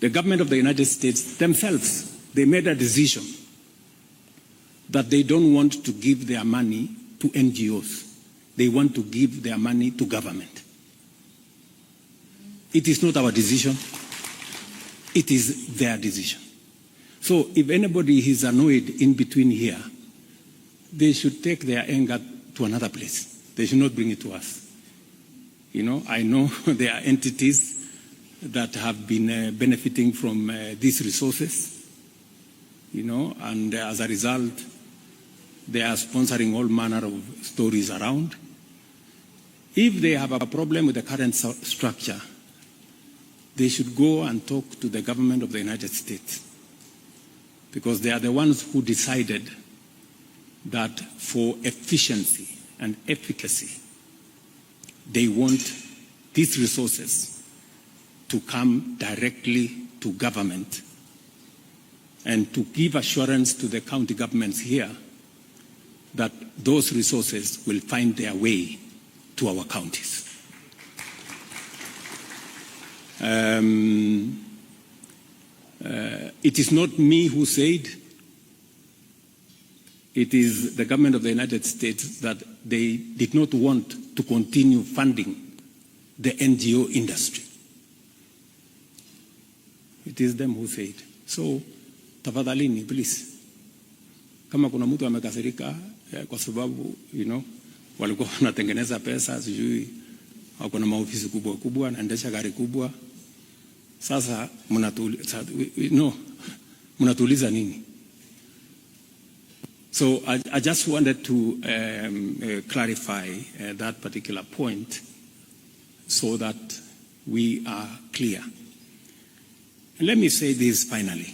The government of the United States themselves, they made a decision that they don't want to give their money to NGOs. They want to give their money to government. It is not our decision. It is their decision. So if anybody is annoyed in between here, they should take their anger to another place. They should not bring it to us. You know, I know there are entities that have been benefiting from these resources, you know, and as a result, they are sponsoring all manner of stories around. If they have a problem with the current structure, they should go and talk to the government of the United States, because they are the ones who decided that for efficiency and efficacy, they want these resources to come directly to government and to give assurance to the county governments here that those resources will find their way to our counties. It is not me who said, it is the government of the United States that they did not want to continue funding the NGO industry. It is them who said. So, tafadhalini, please. Kama kuna mtu amekasirika kwa sababu, you know, walikuwa wanatengeneza pesa, sijui wako na maofisi kubwa kubwa, naendesha gari kubwa. Sasa mnatuuliza nini? So I just wanted to clarify that particular point so that we are clear. And let me say this finally.